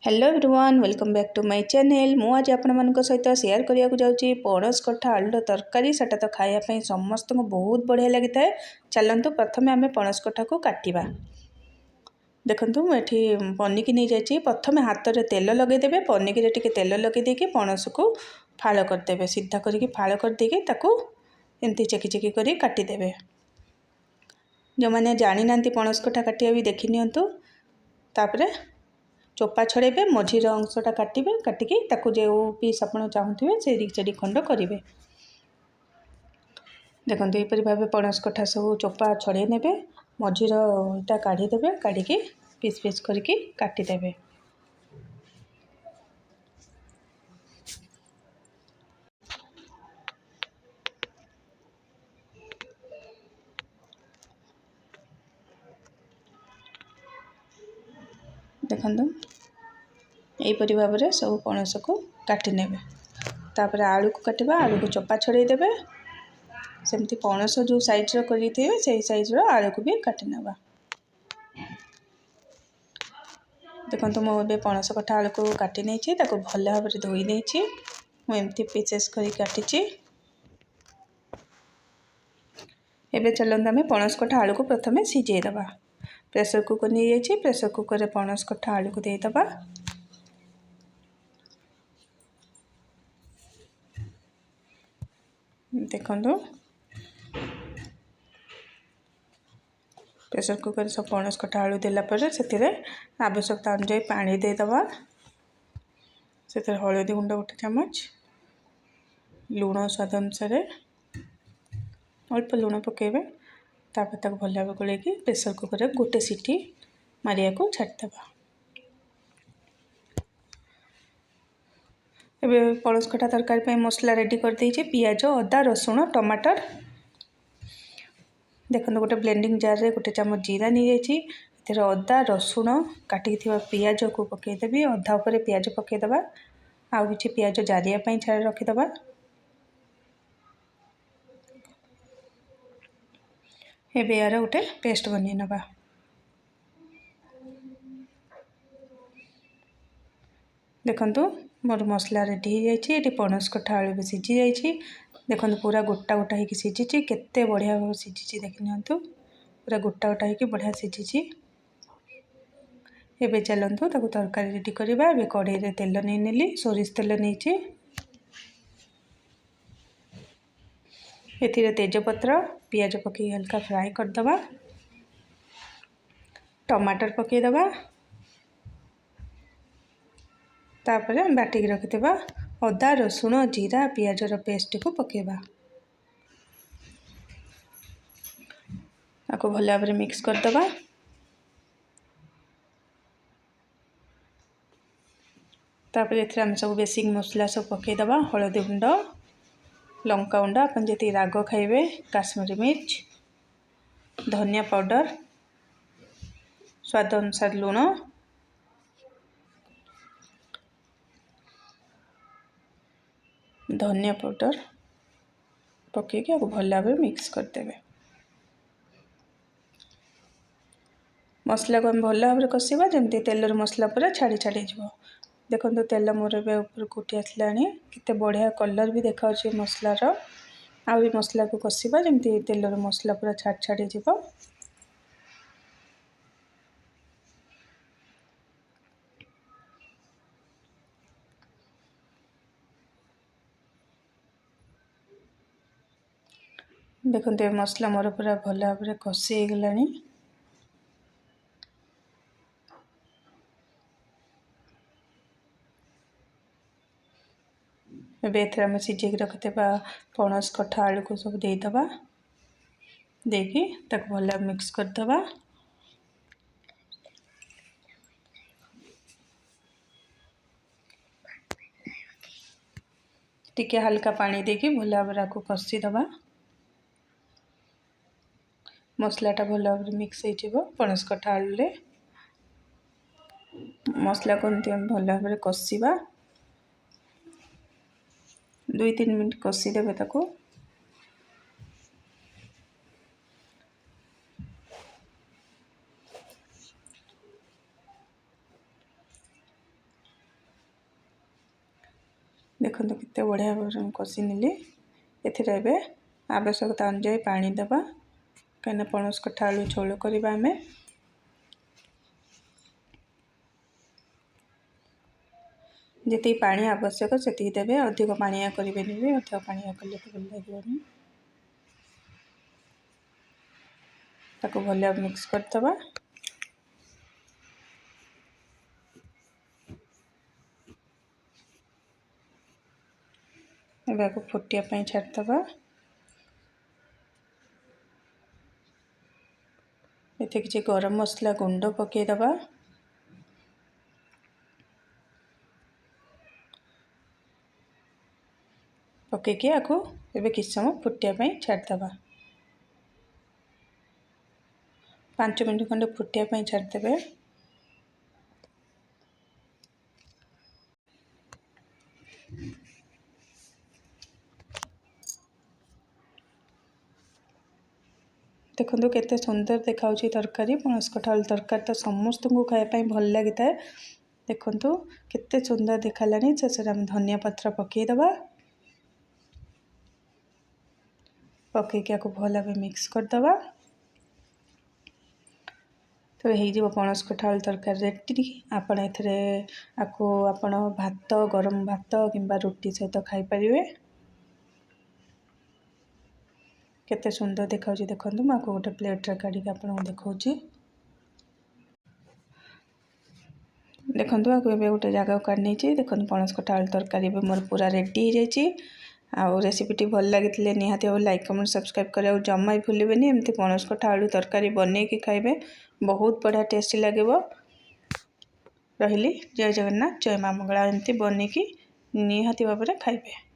Hello everyone welcome back to my channel. मु आज आपण मानक सहित शेयर करिया जाउची पणस कठा आलूर तरकारी। सेटा तो खाया पई समस्त को बहुत बढ़िया लगी थाए। चलंतु प्रथमे आमे पणस कठा को काटिबा। देखंतु मु एठी पनिकी नहीं जाइछि। प्रथमे हाथ रे तेल लगे देबे। पनिकी रे टिके तेल लगे देके पणस को फाळ कर देबे। सीधा करके फाळ कर देके ताको एंती चेकी चेकी करी काटी देबे। जो माने जानि नांती पणस कठा काटिया भी देखि नियंतु। तापरे चोपा छड़ेबे मझीर अंशटा काटिबे। काटिकी ताकू जो पीस आप चाहूथे से खंड करेंगे। देखते यहपरी भाव पणस कठा सब चोपा छड़े ने मझीरटा काढ़ीदेवे। काढ़ी पीस पीस करके काटिदेवे। देखो यहीपरी भाव में सब पणस को काटी नेबे। तापर आलू को काटिबा। आलू को चोपा छड़े देबे। सेमती पणस जो साइज रो करिथिबे से साइज रो आलू को भी काटी नेबा। देखो मुझे पणस कठा आलू को काटी नहीं ताको भल भाव में धोई नहीं। मुझे पीसेस कर काटी। एबे चलते आम पणस कठा आलू को प्रथमे सिझे दबा। प्रेसर कुकर नहीं जाइए। प्रेसर कुकर में पणस कठा आलू को देदबा। देखो प्रेसर कुकर सब पणस कठा आलू देलापर से आवश्यकता अनुसार पानी देदबा। से हलदी गुंड 1 चामच, लुण स्वाद अनुसार अल्प लुण पकेबे। तापर तक भल भाव गोल प्रेसर कुकर में गोटे सीटी मारिया को छाड़देबा। एबे पणस कठा तरकारी पे मसला रेडी कर देइछे। पियाज, अदा, रसुण, टमाटर। देखो गोटे ब्लेंडिंग जार रे 1 चामच जीरा नहीं जाइए। अदा रसुण काटिक पियाज को पकईदेवी। अधा उपर पियाज पकईदबा। आउ कि पियाज जारिया छाड़ रखीदबा। एबे यार गोटे पेस्ट बनै नबा। देखंतु मोर मसला रेडी हो जाइए। पणस कठा आलू भी सीझी जाइए। देखो पूरा गोटा गोटा होगी सीझी। केते बढ़िया भाव सीझी देखि नियंतु। पूरा गोटा गोटा होगी बढ़िया सीझी। एबे चलंतु ताकू तरकारी रेडी करबा। एबे कढ़ाई रे तेल नहीं नेली। सोरिष तेल नहीं। एथिरे तेजपत्र पियाज पकई हल्का फ्राए करदबा। टमाटर पकईदबा। तापर बाटिक रखिथिबा अदा रसुण जीरा पियाजर पेस्ट को पकेबा। आपको भल भाव में मिक्स करदबा। तापर एथिरे हम सब बेसिक मसला सब पकईदबा। हलदी गुंड, लंका गुंड, अपन जति राग खाइबे, काश्मीरी मिर्च, धनिया पाउडर, स्वाद अनुसार लुण, धनिया पाउडर पकईके आपको भल भाव में मिक्स करदेवे। मसला को हम भल भाव में कषा जमी तेलर मसला पूरा छाड़ी छाड़ी जीव। देखो तेल मोर ऊपर उठी आसला। केते बढ़िया कलर भी देखा मसलार। आ भी मसला को कषा जमी तेलर मसला पूरा छाड़ी छाड़ी जीव। देखते मसला मोर पूरा भल भाव में कषि हो गलानी। एबे एथरे हम सिझे रखिथिबा पणस कठा आलू को सब देदबा। देकी ताक भल मिक्स करदबा। टिके हल्का पानी देकी भल भाव को कषि दबा। मसलाटा भल भाव में मिक्स हो पणस कठा आलू रे। मसला को भल भाव में कषा 2-3 मिनट कषि देबे ताको। देखो कितने बढ़िया भाव कषि नेली एथिरे एबे आवश्यकता अनुसार पानी देवा कहीं पणस कठा आलू झोल करवा आम जी पानी आवश्यक से देवे अधिक पानिया करेंगे भी अधिक पानिया कले तो भल लगे ताको भल मिक्स करदे एवं फुटिया छाड़दे ये किसी गरम मसला गुंड पकईदबा पकईकि आपको एवं किसी समय फुटिया छाड़दे 5 मिनट खंडे फुटिया छाड़दे देखो केते सुंदर देखा तरकारी पणस कठा तरकारी तो समस्त को खायापी भल लगी था। देखो केते सुंदर देखालानी शेष आम धनिया पत्र पकईदबा पकईकि आपको भल भाव मिक्स करदबा तो हो पणस कठा आलू तरकारी रेडी। आपण आपको आपण भात गरम भात किंबा रुटी सहित खाई परिवे। केते सुंदर देखा देखो मुझे गोटे प्लेट रे काढ़ी आपको देखा देखो आपको गोटे जगह काढ़ नहीं देखो पणस कठा आलू तरकारी मोर पूरा रेडी हो जाए। आउ रेसिपीटी भल लगी निहाती भाव लाइक कमेंट सब्सक्राइब करा जमा ही भूलें एमती पणस कठा आलू तरकारी बनईकि खाइबे बहुत बढ़िया टेस्टी लगे। रही जय जगन्नाथ जय माँ मंगला एमती बनईकि निहाती भाव खाइबे।